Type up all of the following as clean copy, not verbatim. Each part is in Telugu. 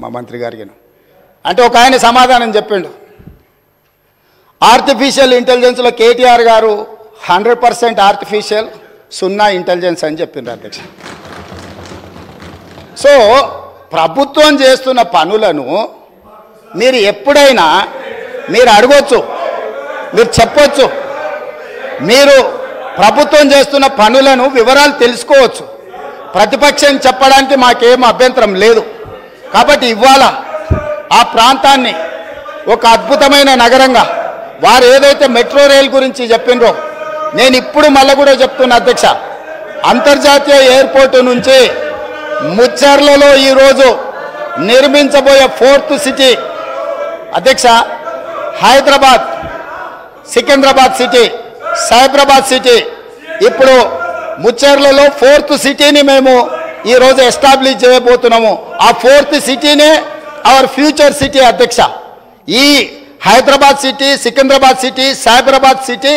మా మంత్రి గారికి. అంటే ఒక ఆయన సమాధానం చెప్పిండు, ఆర్టిఫిషియల్ ఇంటెలిజెన్స్లో కేటీఆర్ గారు 100% ఆర్టిఫిషియల్, 0 ఇంటెలిజెన్స్ అని చెప్పిండ్రు అధ్యక్ష. సో ప్రభుత్వం చేస్తున్న పనులను మీరు ఎప్పుడైనా మీరు అడగొచ్చు, మీరు చెప్పొచ్చు, మీరు ప్రభుత్వం చేస్తున్న పనులను వివరాలు తెలుసుకోవచ్చు. ప్రతిపక్షం చెప్పడానికి మాకేం అభ్యంతరం లేదు. కాబట్టి ఇవాళ ఆ ప్రాంతాన్ని ఒక అద్భుతమైన నగరంగా వారు ఏదైతే మెట్రో రైల్ గురించి చెప్పినరో నేను ఇప్పుడు మళ్ళీ కూడా చెప్తున్నా అధ్యక్ష, అంతర్జాతీయ ఎయిర్పోర్టు నుంచి ముచ్చర్లలో ఈరోజు నిర్మించబోయే 4th సిటీ అధ్యక్ష, హైదరాబాద్, సికింద్రాబాద్ సిటీ, సైబరాబాద్ సిటీ, ఇప్పుడు ముచ్చర్లలో 4th సిటీని మేము ఈరోజు ఎస్టాబ్లిష్ చేయబోతున్నాము. ఆ 4th సిటీనే అవర్ ఫ్యూచర్ సిటీ అధ్యక్ష. ఈ Hyderabad city, Secunderabad city, Cyberabad city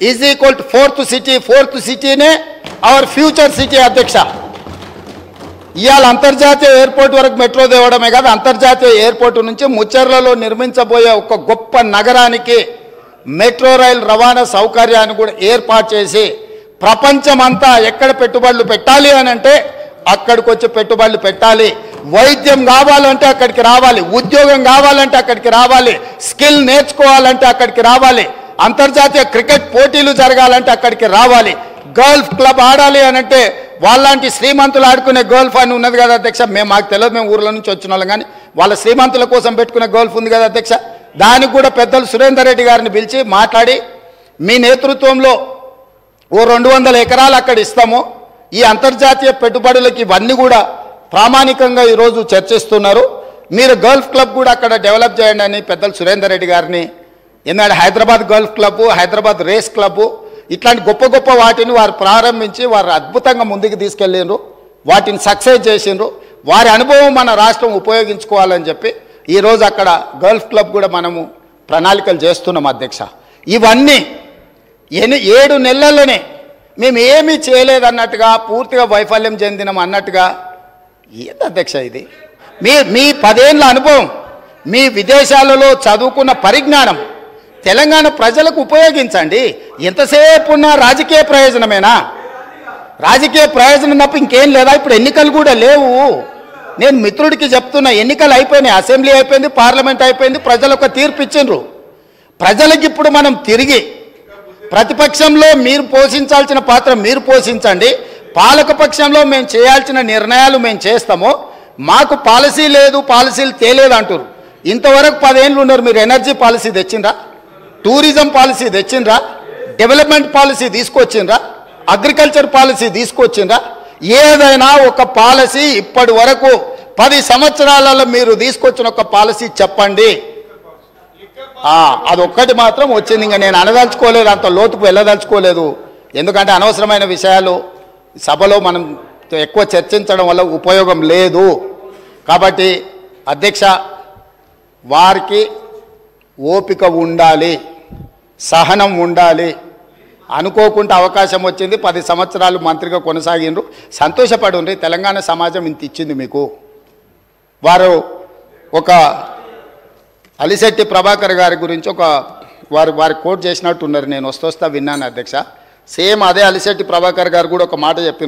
is equal to 4th city. 4th సిటీనే అవర్ ఫ్యూచర్ సిటీ అధ్యక్ష. ఇవాళ అంతర్జాతీయ ఎయిర్పోర్ట్ వరకు మెట్రో తేవడమే కాదు, అంతర్జాతీయ ఎయిర్పోర్టు నుంచి ముచ్చర్లలో నిర్మించబోయే ఒక గొప్ప నగరానికి మెట్రో రైల్ రవాణా సౌకర్యాన్ని కూడా ఏర్పాటు చేసి ప్రపంచమంతా ఎక్కడ పెట్టుబడులు పెట్టాలి అని అంటే అక్కడికి వచ్చి పెట్టుబడులు పెట్టాలి. వైద్యం కావాలంటే అక్కడికి రావాలి, ఉద్యోగం కావాలంటే అక్కడికి రావాలి, స్కిల్ నేర్చుకోవాలంటే అక్కడికి రావాలి, అంతర్జాతీయ క్రికెట్ పోటీలు జరగాలంటే అక్కడికి రావాలి, గోల్ఫ్ క్లబ్ ఆడాలి అని అంటే వాళ్ళంటి శ్రీమంతులు ఆడుకునే గోల్ఫ్ అని ఉన్నది కదా అధ్యక్ష. మాకు తెలియదు, మేము ఊర్ల నుంచి వచ్చిన వాళ్ళం, కానీ వాళ్ళ శ్రీమంతుల కోసం పెట్టుకునే గోల్ఫ్ ఉంది కదా అధ్యక్ష. దానికి కూడా పెద్దలు సురేందర్ రెడ్డి గారిని పిలిచి మాట్లాడి మీ నేతృత్వంలో ఓ 200 ఎకరాలు అక్కడ ఇస్తాము, ఈ అంతర్జాతీయ పెట్టుబడులకి ఇవన్నీ కూడా ప్రామాణికంగా ఈరోజు చర్చిస్తున్నారు, మీరు గోల్ఫ్ క్లబ్ కూడా అక్కడ డెవలప్ చేయండి అని పెద్దలు సురేందర్ రెడ్డి గారిని, ఎందుకంటే Hyderabad golf club, Hyderabad race club, ఇట్లాంటి గొప్ప గొప్ప వాటిని వారు ప్రారంభించి వారు అద్భుతంగా ముందుకు తీసుకెళ్ళిండ్రు, వాటిని సక్సెస్ చేసిండ్రు. వారి అనుభవం మన రాష్ట్రం ఉపయోగించుకోవాలని చెప్పి ఈరోజు అక్కడ గోల్ఫ్ క్లబ్ కూడా మనము ప్రణాళికలు చేస్తున్నాం అధ్యక్ష. ఇవన్నీ 7 నెలల్లోనే మేము ఏమీ చేయలేదన్నట్టుగా, పూర్తిగా వైఫల్యం చెందినాం అన్నట్టుగా ఏంది అధ్యక్ష ఇది? మీ 10 ఏళ్ళ అనుభవం, మీ విదేశాలలో చదువుకున్న పరిజ్ఞానం తెలంగాణ ప్రజలకు ఉపయోగించండి. ఎంతసేపు ఉన్న రాజకీయ ప్రయోజనమేనా? రాజకీయ ప్రయోజనం తప్ప ఇంకేం లేదా? ఇప్పుడు ఎన్నికలు కూడా లేవు. నేను మిత్రుడికి చెప్తున్నా, ఎన్నికలు అయిపోయినాయి, అసెంబ్లీ అయిపోయింది, పార్లమెంట్ అయిపోయింది, ప్రజలు ఒక తీర్పు ఇచ్చిండ్రు. ప్రజలకు ఇప్పుడు మనం తిరిగి ప్రతిపక్షంలో మీరు పోషించాల్సిన పాత్ర మీరు పోషించండి, పాలకపక్షంలో మేము చేయాల్సిన నిర్ణయాలు మేము చేస్తాము, మాకు పాలసీ లేదు, పాలసీలు తేలేదు అంటారు. ఇంతవరకు 10 ఏళ్ళు ఉన్నారు, మీరు ఎనర్జీ పాలసీ తెచ్చిండ్రా, టూరిజం పాలసీ తెచ్చిండ్రా, డెవలప్మెంట్ పాలసీ తీసుకొచ్చిండ్రా, అగ్రికల్చర్ పాలసీ తీసుకొచ్చిండ్రా? ఏదైనా ఒక పాలసీ ఇప్పటి వరకు 10 సంవత్సరాలలో మీరు తీసుకొచ్చిన ఒక పాలసీ చెప్పండి. అదొక్కటి మాత్రం వచ్చింది. ఇంకా నేను అనదలుచుకోలేదు, అంత లోతుకు వెళ్ళదలుచుకోలేదు, ఎందుకంటే అనవసరమైన విషయాలు సభలో మనం ఎక్కువ చర్చించడం వల్ల ఉపయోగం లేదు. కాబట్టి అధ్యక్ష, వారికి ఓపిక ఉండాలి, సహనం ఉండాలి. అనుకోకుండా అవకాశం వచ్చింది, 10 సంవత్సరాలు మంత్రిగా కొనసాగిండ్రు, సంతోషపడుండ్రి. తెలంగాణ సమాజం ఇంత ఇచ్చింది మీకు. వారు ఒక అలిశెట్టి ప్రభాకర్ గారి గురించి వారి కోట్ చేసినట్టున్నారు, నేను వస్తా విన్నాను అధ్యక్ష. సేమ్ అదే అలిశెట్టి ప్రభాకర్ గారు కూడా ఒక మాట చెప్పారు.